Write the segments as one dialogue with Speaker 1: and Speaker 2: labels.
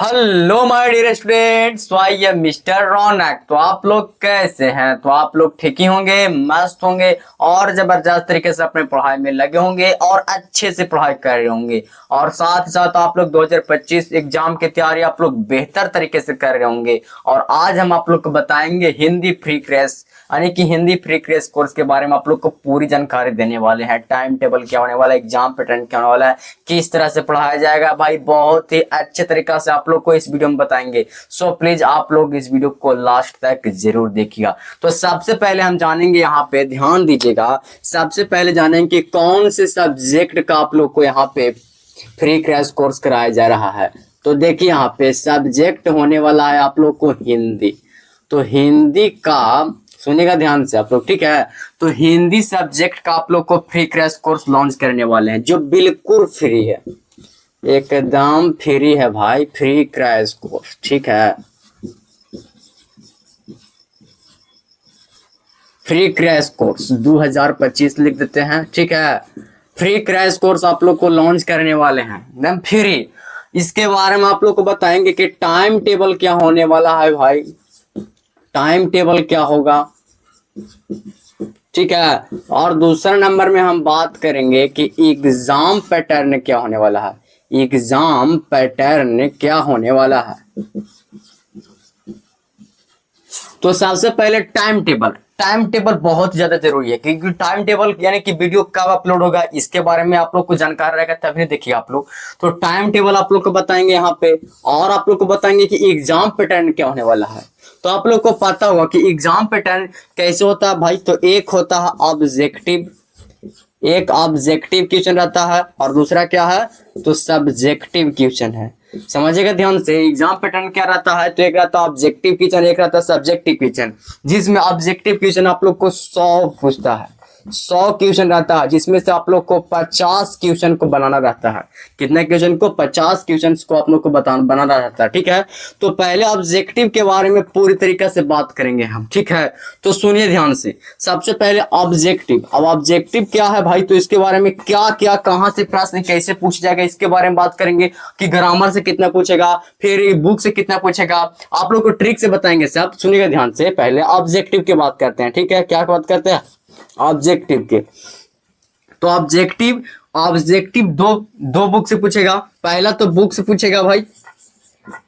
Speaker 1: Hello my dear students, तो आइए mister रौनक। तो आप लोग कैसे हैं? तो आप लोग ठीक ही होंगे, मस्त होंगे और जबरदस्त तरीके से अपने पढ़ाई में लगे होंगे और अच्छे से पढ़ाई कर रहे होंगे। और साथ ही साथ आप लोग 2025 एग्जाम की तैयारी आप लोग बेहतर तरीके से कर रहे होंगे। और आज हम आप लोग को बताएंगे हिंदी फ्री क्रैश यानी कि हिंदी फ्री क्रैश कोर्स के बारे में आप लोग को पूरी जानकारी देने वाले हैं। टाइम टेबल क्या होने वाला है, एग्जाम पैटर्न क्या होने वाला है, किस तरह से पढ़ाया जाएगा, भाई बहुत ही अच्छे तरीका से आप लोग को इस वीडियो में बताएंगे। सो प्लीज आप लोग इस वीडियो को लास्ट तक जरूर देखिएगा। तो सबसे पहले हम जानेंगे, यहाँ पे ध्यान दीजिएगा, सबसे पहले जानेंगे कि कौन से सब्जेक्ट का आप लोग को यहाँ पे फ्री क्रैश कोर्स कराया जा रहा है। तो देखिए यहाँ पे सब्जेक्ट होने वाला है आप लोग को हिंदी। तो हिंदी का सुनिएगा ध्यान से आप लोग, ठीक है। तो हिंदी सब्जेक्ट का आप लोग को फ्री क्रैश कोर्स लॉन्च करने वाले हैं, जो बिल्कुल फ्री है, एकदम फ्री है भाई, फ्री क्रैश कोर्स, ठीक है। फ्री क्रैश कोर्स 2025 लिख देते हैं, ठीक है। फ्री क्रैश कोर्स आप लोग को लॉन्च करने वाले हैं, एकदम फ्री। इसके बारे में आप लोग को बताएंगे कि टाइम टेबल क्या होने वाला है भाई, टाइम टेबल क्या होगा, ठीक है। और दूसरा नंबर में हम बात करेंगे कि एग्जाम पैटर्न क्या होने वाला है, एग्जाम पैटर्न क्या होने वाला है। तो सबसे पहले टाइम टेबल, टाइम टेबल बहुत ज्यादा जरूरी है, क्योंकि टाइम टेबल यानी कि वीडियो कब अपलोड होगा इसके बारे में आप लोग को जानकारी रहेगा, तभी देखिए आप लोग। तो टाइम टेबल आप लोग को बताएंगे यहाँ पे, और आप लोग को बताएंगे कि एग्जाम पैटर्न क्या होने वाला है। तो आप लोग को पता होगा कि एग्जाम पैटर्न कैसे होता है भाई। तो एक होता है ऑब्जेक्टिव, एक ऑब्जेक्टिव क्वेश्चन रहता है, और दूसरा क्या है तो सब्जेक्टिव क्वेश्चन है। समझिएगा ध्यान से, एग्जाम पैटर्न क्या रहता है। तो एक रहता है ऑब्जेक्टिव क्वेश्चन, एक रहता है सब्जेक्टिव क्वेश्चन। जिसमें ऑब्जेक्टिव क्वेश्चन आप लोग को 100 पूछता है, 100 क्वेश्चन रहता है, जिसमें से आप लोग को 50 क्वेश्चन को बनाना रहता है। कितने क्वेश्चन को? 50 क्वेश्चन को आप लोग को बनाना रहता है, ठीक है। तो पहले ऑब्जेक्टिव के बारे में पूरी तरीके से बात करेंगे हम, ठीक है। तो सुनिए ध्यान से, सबसे पहले ऑब्जेक्टिव। अब ऑब्जेक्टिव क्या है भाई, तो इसके बारे में क्या क्या कहां से प्रश्न कैसे पूछ जाएगा इसके बारे में बात करेंगे, कि ग्रामर से कितना पूछेगा, फिर बुक से कितना पूछेगा, आप लोग को ट्रिक से बताएंगे सब। सुनिएगा ध्यान से, पहले ऑब्जेक्टिव की बात करते हैं, ठीक है। क्या बात करते हैं? ऑब्जेक्टिव के। तो ऑब्जेक्टिव ऑब्जेक्टिव दो बुक से पूछेगा। पहला तो बुक से पूछेगा भाई,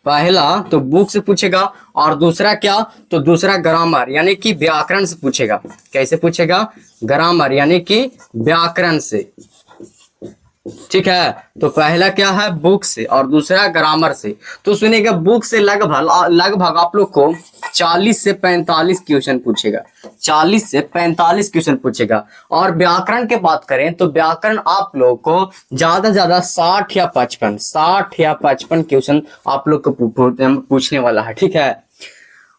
Speaker 1: पहला तो बुक से पूछेगा, और दूसरा क्या तो दूसरा ग्रामर यानी कि व्याकरण से पूछेगा। कैसे पूछेगा? ग्रामर यानी कि व्याकरण से, ठीक है। तो पहला क्या है बुक से और दूसरा ग्रामर से। तो सुनिएगा, बुक से लगभग आप लोग को 40 से 45 क्वेश्चन पूछेगा, 40 से 45 क्वेश्चन पूछेगा। और व्याकरण की बात करें तो व्याकरण आप लोग को ज्यादा 60 या 55 क्वेश्चन आप लोग को पूछने वाला है, ठीक है।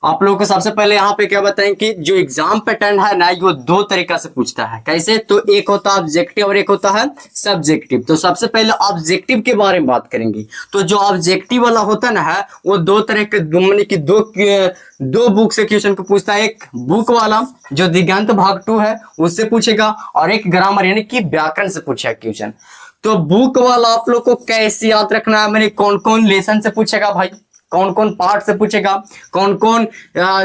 Speaker 1: आप लोगों को सबसे पहले यहाँ पे क्या बताएं कि जो एग्जाम पैटर्न है ना, वो दो तरीका से पूछता है। कैसे? तो एक होता है ऑब्जेक्टिव और एक होता है सब्जेक्टिव। तो सबसे पहले ऑब्जेक्टिव के बारे में बात करेंगे। तो जो ऑब्जेक्टिव वाला होता ना है, वो दो तरह के माने कि दो बुक से क्वेश्चन को पूछता है। एक बुक वाला जो दिगंत भाग 2 है उससे पूछेगा, और एक ग्रामर यानी कि व्याकरण से पूछेगा क्वेश्चन। तो बुक वाला आप लोग को कैसे याद रखना है, मैंने कौन कौन लेसन से पूछेगा भाई, कौन कौन पार्ट से पूछेगा, कौन कौन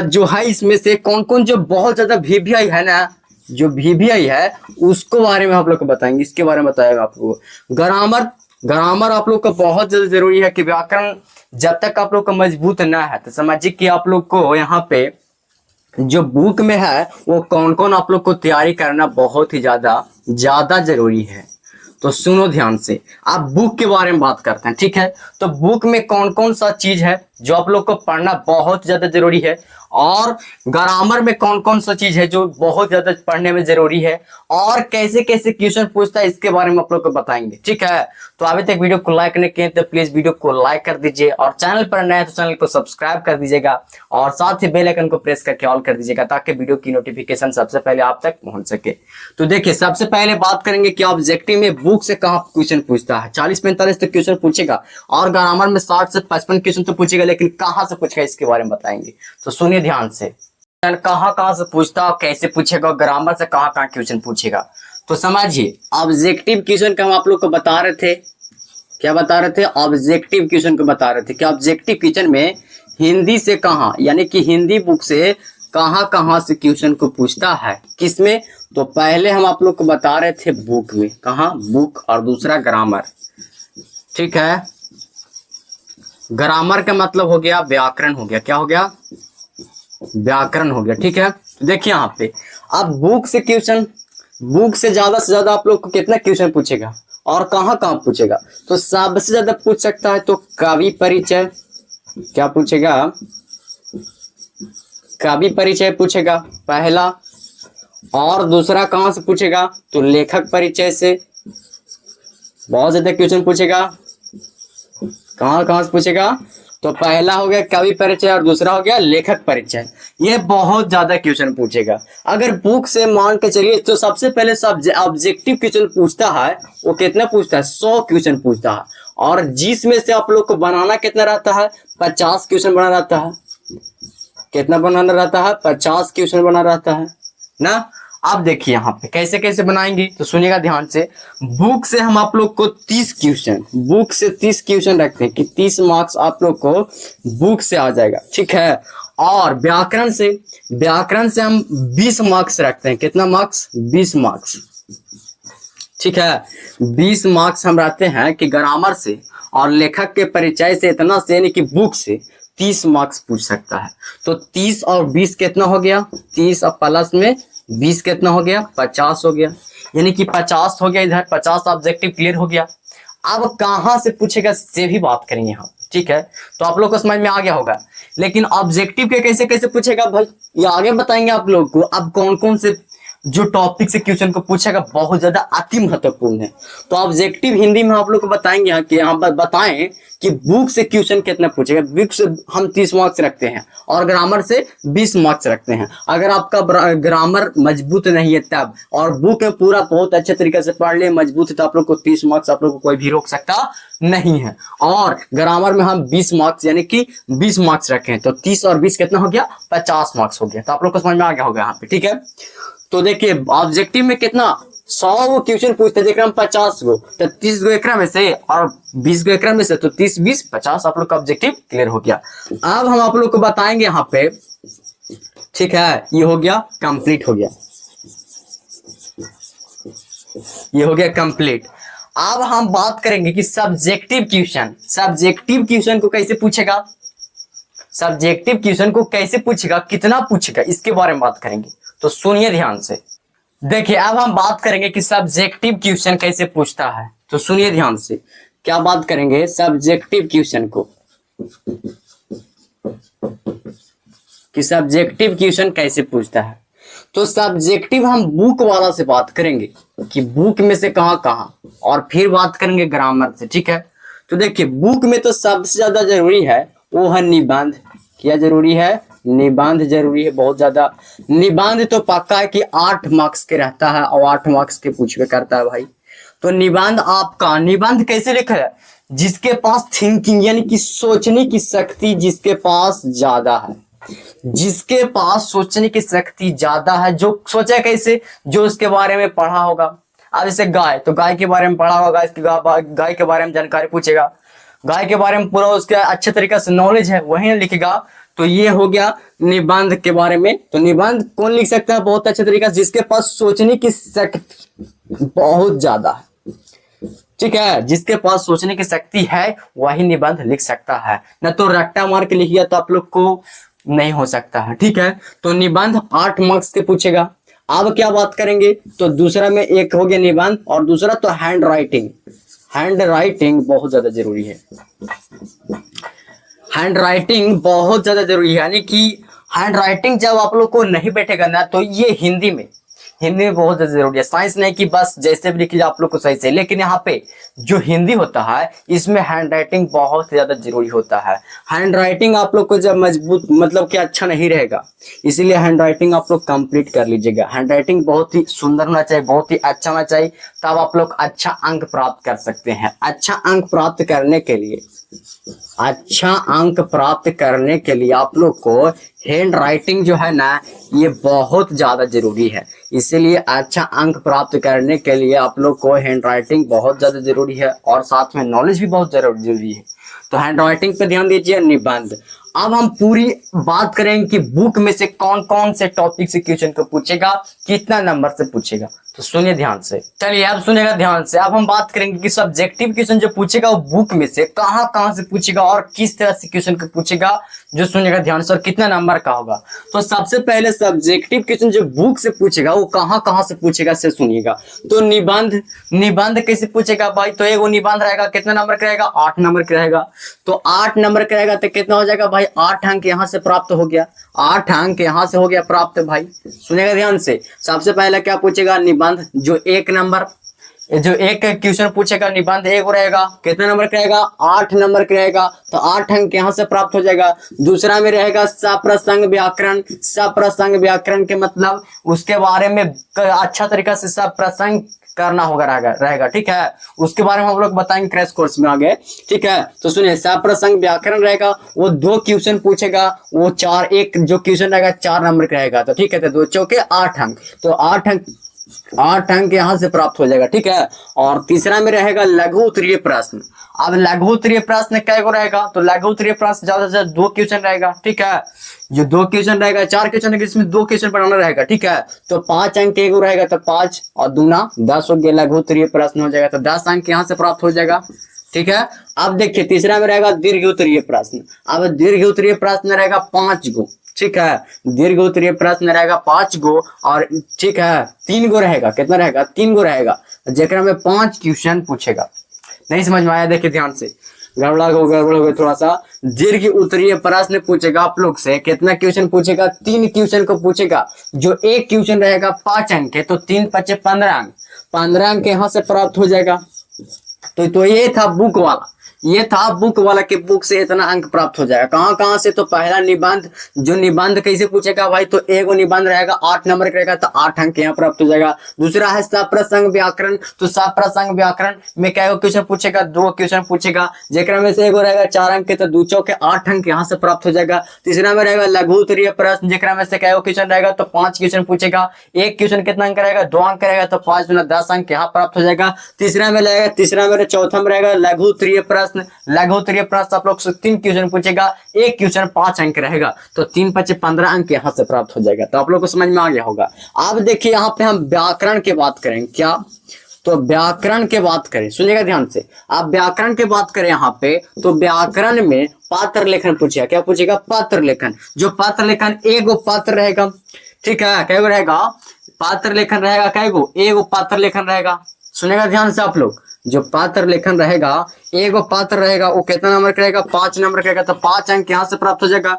Speaker 1: जो है इसमें से कौन कौन जो बहुत ज्यादा वीवीआई है ना, जो वीवीआई है उसको बारे में आप लोग को बताएंगे, इसके बारे में बताएगा आप लोग को। ग्रामर आप लोग को बहुत ज्यादा जरूरी है, कि व्याकरण जब तक आप लोग का मजबूत ना है तो समझिए कि आप लोग को यहाँ पे जो बुक में है वो कौन कौन आप लोग को तैयारी करना बहुत ही ज्यादा जरूरी है। तो सुनो ध्यान से, आप बुक के बारे में बात करते हैं, ठीक है। तो बुक में कौन कौन सा चीज है जो आप लोग को पढ़ना बहुत ज्यादा जरूरी है, और ग्रामर में कौन कौन सा चीज है जो बहुत ज्यादा पढ़ने में जरूरी है, और कैसे कैसे क्वेश्चन पूछता है इसके बारे में आप लोग को बताएंगे, ठीक है। तो अभी तक वीडियो को लाइक नहीं किए तो प्लीज वीडियो को लाइक कर दीजिए, और चैनल पर नए हैं तो चैनल को सब्सक्राइब कर दीजिएगा, और साथ ही बेल आइकन को प्रेस करके ऑल कर दीजिएगा, ताकि वीडियो की नोटिफिकेशन सबसे पहले आप तक पहुंच सके। तो देखिए, सबसे पहले बात करेंगे कि ऑब्जेक्टिव में बुक से कहाँ क्वेश्चन पूछता है। 40-45 तक क्वेश्चन पूछेगा, और ग्रामर में 60 से 55 क्वेश्चन तो पूछेगा, लेकिन कहाँ से पूछेगा इसके बारे में बताएंगे। तो सुनिए ध्यान से, कहाँ से पूछता और कैसे पूछेगा, ग्रामर से कहाँ क्वेश्चन पूछेगा। तो समझिए, ऑब्जेक्टिव क्वेश्चन का हम आप लोग को बता रहे थे क्या बता रहे थे, ऑब्जेक्टिव क्वेश्चन को बता रहे थे कि ऑब्जेक्टिव क्वेश्चन में हिंदी से कहाँ, यानी कि हिंदी बुक से कहाँ कहाँ से क्वेश्चन को पूछता है, किसमें, तो पहले हम आप लोग को बता रहे थे बुक में, कहाँ, बुक, और दूसरा ग्रामर। ठीक है, ग्रामर का मतलब हो गया व्याकरण हो गया, क्या हो गया, व्याकरण हो गया। ठीक है, तो देखिए यहाँ पे अब बुक से क्वेश्चन, बुक से ज्यादा आप लोग को कितना क्वेश्चन पूछेगा और कहाँ कहाँ पूछेगा, तो सबसे ज्यादा पूछ सकता है तो कवि परिचय, क्या पूछेगा, कवि परिचय पूछेगा पहला, और दूसरा कहाँ से पूछेगा, तो लेखक परिचय से। बहुत ज्यादा क्वेश्चन पूछेगा, कहाँ कहाँ से पूछेगा, तो पहला हो गया कवि परिचय और दूसरा हो गया लेखक परिचय। ये बहुत ज्यादा क्वेश्चन पूछेगा। अगर बुक से मान के चलिए तो सबसे पहले सब ऑब्जेक्टिव क्वेश्चन पूछता है, वो कितना पूछता है, 100 क्वेश्चन पूछता है, और जिसमें से आप लोग को बनाना कितना रहता है, 50 क्वेश्चन बना रहता है। कितना बनाना रहता है, 50 क्वेश्चन बना रहता है ना। अब देखिए यहाँ पे कैसे कैसे बनाएंगे, तो सुनिएगा ध्यान से। बुक से हम आप लोग को 30 क्वेश्चन, बुक से 30 क्वेश्चन रखते हैं कि 30 मार्क्स आप लोग को बुक से आ जाएगा। ठीक है, और व्याकरण से हम 20 मार्क्स रखते हैं। कितना मार्क्स, 20 मार्क्स। ठीक है, 20 मार्क्स हम रखते हैं कि ग्रामर से और लेखक के परिचय से, इतना से यानी कि बुक से 30 मार्क्स पूछ सकता है। तो 30 और 20 कितना हो गया, 30 और प्लस में 20 कितना हो गया, 50 हो गया, यानी कि 50 हो गया इधर, 50 ऑब्जेक्टिव क्लियर हो गया। अब कहाँ से पूछेगा से भी बात करेंगे यहाँ। ठीक है, तो आप लोग को समझ में आ गया होगा। लेकिन ऑब्जेक्टिव के कैसे कैसे पूछेगा भाई, ये आगे बताएंगे आप लोग को। अब कौन कौन से जो टॉपिक से क्वेश्चन को पूछेगा बहुत ज्यादा अति महत्वपूर्ण है। तो ऑब्जेक्टिव हिंदी में आप लोग को बताएंगे यहाँ कि यहाँ पर बताएं कि बुक से क्वेश्चन कितना पूछेगा। बुक से हम 30 मार्क्स रखते हैं और ग्रामर से 20 मार्क्स रखते हैं। अगर आपका ग्रामर मजबूत नहीं है तब, और बुक में पूरा बहुत अच्छे तरीके से पढ़ ले मजबूत है, तो आप लोग को 30 मार्क्स आप लोग को कोई भी रोक सकता नहीं है। और ग्रामर में हम 20 मार्क्स यानी कि 20 मार्क्स रखे हैं, तो 30 और 20 कितना हो गया, 50 मार्क्स हो गया। तो आप लोग को समझ में आ गया होगा यहाँ पे। ठीक है, तो देखिए ऑब्जेक्टिव में कितना 100 क्वेश्चन पूछते हैं, हम 50 गो, तो 30 गो एकरा में से और 20 गो एकरा में से, तो 30 20 50 आप लोग का ऑब्जेक्टिव क्लियर हो गया। अब हम आप लोग को बताएंगे यहाँ पे। ठीक है, ये हो गया कंप्लीट हो गया, ये हो गया कंप्लीट। अब हम बात करेंगे कि सब्जेक्टिव क्वेश्चन को कैसे पूछेगा, सब्जेक्टिव क्वेश्चन को कैसे पूछेगा, कितना पूछेगा, इसके बारे में बात करेंगे। तो सुनिए ध्यान से। देखिए अब हम बात करेंगे कि सब्जेक्टिव क्वेश्चन कैसे पूछता है। तो सुनिए ध्यान से, क्या बात करेंगे, सब्जेक्टिव क्वेश्चन को, कि सब्जेक्टिव क्वेश्चन कैसे पूछता है। तो सब्जेक्टिव हम बुक वाला से बात करेंगे कि बुक में से कहाँ कहाँ, और फिर बात करेंगे ग्रामर से। ठीक है, तो देखिए बुक में तो सबसे ज्यादा जरूरी है वो है निबंध। क्या जरूरी है, निबंध जरूरी है बहुत ज्यादा। निबंध तो पक्का है कि 8 मार्क्स के रहता है और 8 मार्क्स के पूछवे करता है भाई। तो निबंध आपका, निबंध कैसे लिखा है, जिसके पास थिंकिंग यानी कि सोचने की शक्ति जिसके पास ज्यादा है, जिसके पास सोचने की शक्ति ज्यादा है, जो सोचा कैसे, जो उसके बारे में पढ़ा होगा। अब जैसे गाय, तो गाय के बारे में पढ़ा होगा, गाय के बारे में जानकारी पूछेगा, गाय के बारे में पूरा उसके अच्छे तरीके से नॉलेज है, वही लिखेगा। तो ये हो गया निबंध के बारे में। तो निबंध कौन लिख सकता है बहुत अच्छे तरीके से, जिसके पास सोचने की शक्ति बहुत ज्यादा है। ठीक है, जिसके पास सोचने की शक्ति है वही निबंध लिख सकता है, न तो रट्टा मार के लिखिए तो आप लोग को नहीं हो सकता है। ठीक है, तो निबंध 8 मार्क्स के पूछेगा। अब क्या बात करेंगे, तो दूसरा में एक हो गया निबंध, और दूसरा तो हैंड राइटिंग। हैंड राइटिंग बहुत ज्यादा जरूरी है, हैंड राइटिंग बहुत ज्यादा जरूरी है। यानी कि हैंड राइटिंग जब आप लोग को नहीं बैठेगा ना, तो ये हिंदी में बहुत ज्यादा जरूरी है। साइंस नहीं कि बस जैसे भी लिखिए आप लोग को सही से, लेकिन यहाँ पे जो हिंदी होता है इसमें हैंड राइटिंग बहुत ज्यादा जरूरी होता है। हैंड राइटिंग आप लोग को जब मजबूत मतलब कि अच्छा नहीं रहेगा, इसीलिए हैंड राइटिंग आप लोग कंप्लीट कर लीजिएगा। हैंड राइटिंग बहुत ही सुंदर होना चाहिए, बहुत ही अच्छा होना चाहिए, तब आप लोग अच्छा अंक प्राप्त कर सकते हैं। अच्छा अंक प्राप्त करने के लिए अच्छा अंक प्राप्त करने के लिए आप लोग को हैंड राइटिंग जो है ना ये बहुत ज्यादा जरूरी है। इसीलिए अच्छा अंक प्राप्त करने के लिए आप लोग को हैंड राइटिंग बहुत ज्यादा जरूरी है और साथ में नॉलेज भी बहुत जरूरी है। तो हैंड राइटिंग पे ध्यान दीजिए। निबंध, अब हम पूरी बात करेंगे कि बुक में से कौन कौन से टॉपिक से क्वेश्चन को पूछेगा, कितना नंबर से पूछेगा। तो सुनिए ध्यान से, चलिए अब सुनिएगा ध्यान से। अब हम बात करेंगे कि सब्जेक्टिव क्वेश्चन जो पूछेगा वो बुक में से कहां कहां से पूछेगा और किस तरह से क्वेश्चन को पूछेगा, जो सुनिएगा ध्यान से, और कितना नंबर का होगा। तो सबसे पहले सब्जेक्टिव क्वेश्चन जो बुक से पूछेगा वो कहां कहां से पूछेगा से सुनिएगा। तो निबंध, निबंध कैसे पूछेगा भाई? तो एक वो निबंध रहेगा, कितना नंबर का रहेगा? 8 नंबर का रहेगा। तो 8 नंबर का रहेगा तो कितना हो जाएगा भाई? 8 अंक यहां से प्राप्त हो गया, 8 अंक यहां से हो गया प्राप्त भाई। सुनेगा ध्यान से। सबसे पहले क्या पूछेगा? निबंध, जो 1 नंबर, जो एक क्वेश्चन पूछेगा निबंध एक रहेगा, कितना नंबर का रहेगा? 8 नंबर का रहेगा। तो 8 अंक यहां से प्राप्त हो जाएगा। दूसरा में रहेगा सप्रसंग व्याकरण। सप्रसंग व्याकरण के मतलब उसके बारे में अच्छा तरीका से सप्रसंग करना होगा रहेगा, ठीक है। उसके बारे में हम लोग बताएंगे क्रैश कोर्स में आगे, ठीक है। तो सुनिए, सप्रसंग व्याकरण रहेगा, वो 2 क्वेश्चन पूछेगा, वो 4, एक जो क्वेश्चन रहेगा 4 नंबर का रहेगा। तो ठीक है, तो 2 चौके 8 अंक, तो 8 अंक यहां से प्राप्त हो जाएगा, ठीक है। और तीसरा में रहेगा लघु उत्तरीय प्रश्न। अब लघु उत्तरीय प्रश्न क्या रहेगा? तो लघु उत्तरीय प्रश्न ज्यादा से ज्यादा 2 क्वेश्चन रहेगा, ठीक है। जो 2 क्वेश्चन रहेगा, 4 क्वेश्चन है, इसमें 2 क्वेश्चन बनाना रहेगा, ठीक है। तो 5 अंक एक रहेगा, तो 5 और दूना 10 हो गया, लघु उत्तरीय प्रश्न हो जाएगा। तो 10 अंक यहाँ से प्राप्त हो जाएगा, ठीक है। अब देखिए तीसरा में रहेगा दीर्घ उत्तरीय प्रश्न। अब दीर्घ उत्तरीय प्रश्न रहेगा 5 गो, ठीक है। दीर्घ उत्तरीय प्रश्न रहेगा 5 गो, और ठीक है 3 गो रहेगा, कितना रहेगा? 3 गो रहेगा, जेकरा में 5 क्वेश्चन पूछेगा। नहीं समझ में आया? देखिए ध्यान से, गड़बड़ा हो गया थोड़ा सा। दीर्घ उत्तरीय प्रश्न पूछेगा आप लोग से, कितना क्वेश्चन पूछेगा? 3 क्वेश्चन को पूछेगा। जो एक क्वेश्चन रहेगा 5 अंक है, तो 3 5 15 अंक, 15 अंक यहाँ से प्राप्त हो जाएगा। तो ये था बुक वाला, ये था बुक वाला कि बुक से इतना अंक प्राप्त हो जाएगा। कहां कहां से? तो पहला निबंध, जो निबंध कैसे पूछेगा भाई? तो एक निबंध रहेगा 8 नंबर का रहेगा, तो 8 अंक यहाँ प्राप्त हो जाएगा। दूसरा है सप्रसंग व्याकरण। तो सप्रसंग व्याकरण में क्या क्वेश्चन पूछेगा? 2 क्वेश्चन पूछेगा, जेकरा में से एक रहेगा 4 अंक के, तो 2 चौके 8 अंक यहाँ से प्राप्त हो जाएगा। तीसरा में रहेगा लघु उत्तरीय प्रश्न, जेकरा में से क्या क्वेश्चन रहेगा? तो 5 क्वेश्चन पूछेगा। एक क्वेश्चन कितना अंक रहेगा? 2 अंक रहेगा, तो 5 दूना 10 अंक यहाँ प्राप्त हो जाएगा। तीसरा में रहेगा, चौथा में रहेगा लघु उत्तरीय प्रश्न। लघु उत्तरीय प्रश्न आप लोग से 3 क्वेश्चन पूछेगा, एक क्वेश्चन 5 अंक रहेगा, तो 3 5 15 अंक यहाँ से प्राप्त हो जाएगा। तो आप लोग को समझ में आ गया होगा। अब देखिए यहाँ पे हम व्याकरण की बात करें, क्या? तो व्याकरण की बात करें, सुनिएगा ध्यान से। आप व्याकरण की बात करें यहाँ पे, तो व्याकरण में पात्र लेखन पूछेगा। क्या पूछेगा? पात्र लेखन। जो पात्र लेखन, एगो पात्र रहेगा, ठीक है। क्या रहेगा? पात्र लेखन रहेगा, क्या एगो पात्र लेखन रहेगा। सुनेगा ध्यान से आप लोग। जो पात्र लेखन रहेगा, एक पात्र रहेगा, वो कितना नंबर का रहेगा? 5 नंबर का रहेगा, तो 5 अंक यहाँ से प्राप्त हो जाएगा।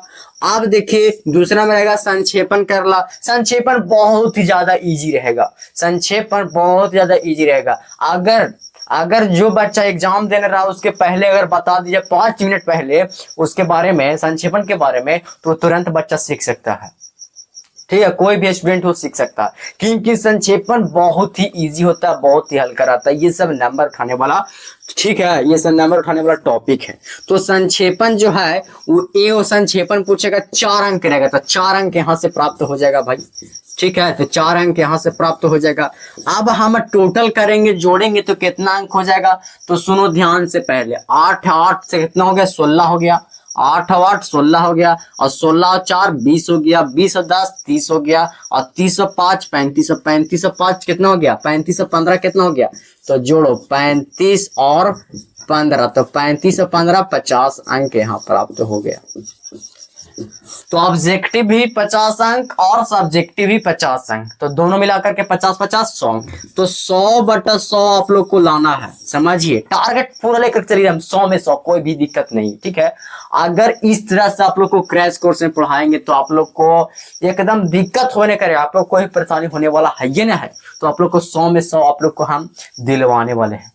Speaker 1: अब देखिए दूसरा में रहेगा संक्षेपण करला। संक्षेपण बहुत ही ज्यादा इजी रहेगा, संक्षेपण बहुत ज्यादा इजी रहेगा। अगर जो बच्चा एग्जाम देने रहा उसके पहले अगर बता दीजिए 5 मिनट पहले उसके बारे में, संक्षेपण के बारे में, तो तुरंत बच्चा सीख सकता है, ठीक है। कोई भी स्टूडेंट हो सीख सकता है, क्योंकि संक्षेपण बहुत ही इजी होता है, बहुत ही हल्का रहता है। ये सब नंबर उठाने वाला, ठीक है, ये सब नंबर उठाने वाला टॉपिक है। तो संक्षेपण जो है वो संक्षेपण पूछेगा, 4 अंक रहेगा, तो 4 अंक यहाँ से प्राप्त हो जाएगा भाई, ठीक है। तो 4 अंक यहाँ से प्राप्त हो जाएगा। अब हम टोटल करेंगे, जोड़ेंगे तो कितना अंक हो जाएगा? तो सुनो ध्यान से, पहले 8 से कितना हो गया? 16 हो गया। 8 और 8 16 हो गया, और 16 और 4 20 हो गया, 20 और 10 30 हो गया, और 30 और 5 35, और 35 और 5 कितना हो गया? 35 और 15 कितना हो गया? तो जोड़ो 35 और 15, तो 35 और 15 50 अंक यहाँ प्राप्त हो गया। तो ऑब्जेक्टिव भी 50 अंक और सब्जेक्टिव भी 50 अंक, तो दोनों मिलाकर के 50 50 100। तो 100/100 आप लोग को लाना है, समझिए। टारगेट पूरा लेकर चलिए, हम 100 में 100, कोई भी दिक्कत नहीं, ठीक है। अगर इस तरह से आप लोग को क्रैश कोर्स में पढ़ाएंगे तो आप लोग को एकदम दिक्कत होने करे, आप लोग कोई परेशानी होने वाला है ये ना है। तो आप लोग को 100 में 100 आप लोग को हम दिलवाने वाले हैं।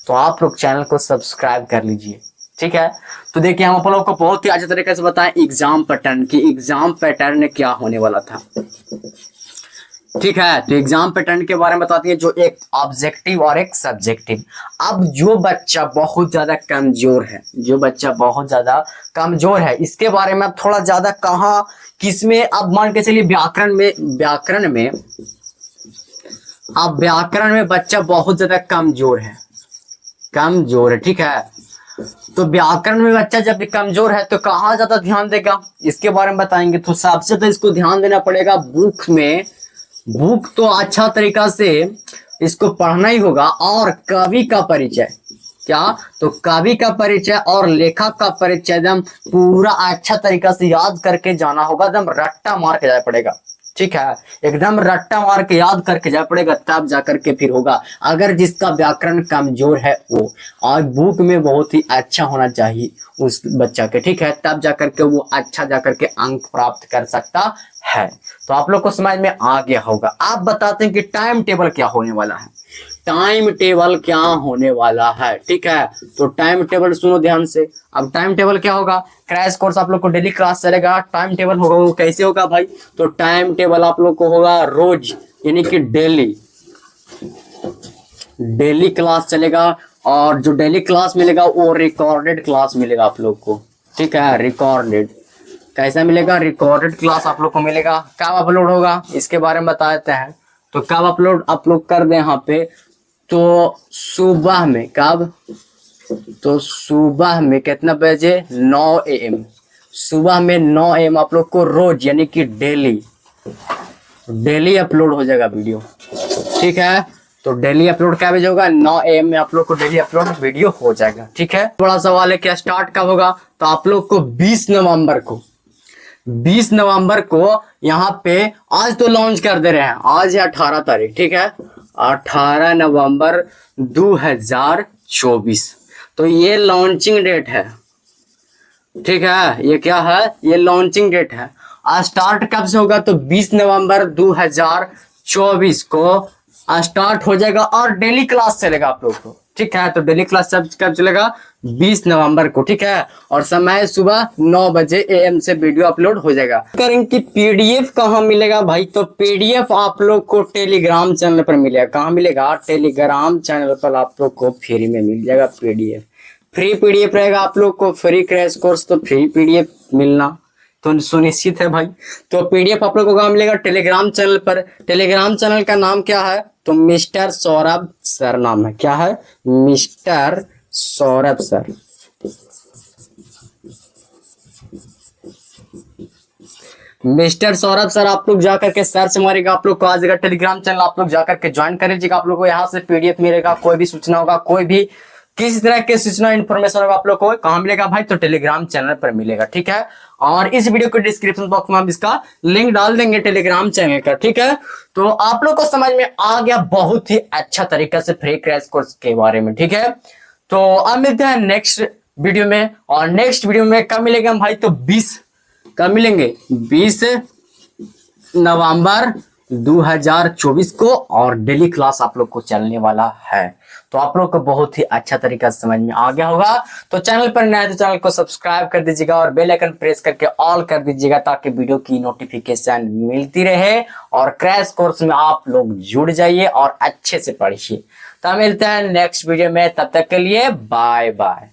Speaker 1: तो आप लोग चैनल को सब्सक्राइब कर लीजिए, ठीक है। तो देखिए हम आप लोगों को बहुत ही अच्छे तरीके से बताएं एग्जाम पैटर्न की, एग्जाम पैटर्न क्या होने वाला था। ठीक है। तो एग्जाम पैटर्न के बारे में बताती है, जो एक ऑब्जेक्टिव और एक सब्जेक्टिव। अब जो बच्चा बहुत ज्यादा कमजोर है, जो बच्चा बहुत ज्यादा कमजोर है, इसके बारे में अब थोड़ा ज्यादा कहाँ किसमें, अब मान के चलिए व्याकरण में बच्चा बहुत ज्यादा कमजोर है, ठीक है। तो व्याकरण में बच्चा जब भी कमजोर है तो कहाँ ज्यादा ध्यान देगा, इसके बारे में बताएंगे। तो सबसे तो इसको ध्यान देना पड़ेगा बुक में। बुक तो अच्छा तरीका से इसको पढ़ना ही होगा, और कवि का परिचय, क्या, तो कवि का परिचय और लेखक का परिचय एकदम पूरा अच्छा तरीका से याद करके जाना होगा, एकदम रट्टा मार के जाना पड़ेगा, ठीक है। एकदम रट्टा मार के याद करके जाना पड़ेगा, तब जाकर के फिर होगा। अगर जिसका व्याकरण कमजोर है वो, और बुक में बहुत ही अच्छा होना चाहिए उस बच्चा के, ठीक है, तब जाकर के वो अच्छा जाकर के अंक प्राप्त कर सकता है। तो आप लोग को समझ में आ गया होगा। आप बताते हैं कि टाइम टेबल क्या होने वाला है, टाइम टेबल क्या होने वाला है, ठीक है। तो टाइम टेबल सुनो ध्यान से। अब टाइम टेबल क्या होगा, क्रैश कोर्स आप लोग को डेली क्लास चलेगा, टाइम टेबल होगा, वो कैसे होगा भाई, तो टाइम टेबल आप लोग को होगा रोज, यानी कि डेली क्लास चलेगा। और जो डेली क्लास मिलेगा वो रिकॉर्डेड क्लास मिलेगा आप लोग को, ठीक है। रिकॉर्डेड कैसा मिलेगा, रिकॉर्डेड क्लास आप लोग को मिलेगा। कब अपलोड होगा इसके बारे में बता देते हैं। तो कब अपलोड कर दे यहाँ पे, तो सुबह में, कब, तो सुबह में कितना बजे, 9 AM, सुबह में 9 AM आप लोग को रोज, यानी कि डेली अपलोड हो जाएगा वीडियो, ठीक है। तो डेली अपलोड क्या बजे होगा, 9 AM में आप लोग को डेली अपलोड वीडियो हो जाएगा, ठीक है। बड़ा सवाल है क्या स्टार्ट कब होगा, तो आप लोग को 20 नवंबर को यहाँ पे, आज तो लॉन्च कर दे रहे हैं, आज है 18 तारीख, ठीक है, 18 नवंबर 2024। तो ये लॉन्चिंग डेट है, ठीक है। ये क्या है, ये लॉन्चिंग डेट है। आज स्टार्ट कब से होगा, तो 20 नवंबर 2024 को स्टार्ट हो जाएगा, और डेली क्लास चलेगा आप लोग को, ठीक है। तो डेली क्लास कब चलेगा, 20 नवंबर को, ठीक है। और समय सुबह 9 बजे AM से वीडियो अपलोड हो जाएगा। करेंगे कि PDF कहाँ मिलेगा भाई, तो PDF आप लोग को टेलीग्राम चैनल पर मिलेगा। कहाँ मिलेगा, टेलीग्राम चैनल पर आप लोग को फ्री में मिल जाएगा PDF। फ्री PDF रहेगा आप लोग को, फ्री क्रैश कोर्स, तो फ्री PDF मिलना तो सुनिश्चित है भाई। तो PDF आप लोग को कहाँ मिलेगा, टेलीग्राम चैनल पर। टेलीग्राम चैनल का नाम क्या है, तो मिस्टर सौरभ सर नाम है, क्या है, mister Saurabh sir. Mister Saurabh sir आप लोग जाकर के सर्च मारेगा, आप लोग को आ जाएगा टेलीग्राम चैनल, आप लोग जाकर के ज्वाइन कर लीजिएगा। आप लोग को यहाँ से PDF मिलेगा, कोई भी सूचना होगा, कोई भी किसी तरह के सूचना इन्फॉर्मेशन होगा, आप लोग को कहाँ मिलेगा भाई, तो टेलीग्राम चैनल पर मिलेगा, ठीक है। और इस वीडियो के डिस्क्रिप्शन बॉक्स में हम इसका लिंक डाल देंगे टेलीग्राम चैनल का, ठीक है। तो आप लोग को समझ में आ गया बहुत ही अच्छा तरीका से फ्री क्रैश कोर्स के बारे में, ठीक है। तो अब मिलते हैं नेक्स्ट वीडियो में, और नेक्स्ट वीडियो में कब मिलेगा भाई, तो 20 कब मिलेंगे, 20 नवंबर 2024 को, और डेली क्लास आप लोग को चलने वाला है। तो आप लोग को बहुत ही अच्छा तरीका से समझ में आ गया होगा। तो चैनल पर नए तो चैनल को सब्सक्राइब कर दीजिएगा, और बेल आइकन प्रेस करके ऑल कर दीजिएगा, ताकि वीडियो की नोटिफिकेशन मिलती रहे, और क्रैश कोर्स में आप लोग जुड़ जाइए और अच्छे से पढ़िए। तो मिलते हैं नेक्स्ट वीडियो में, तब तक के लिए बाय बाय।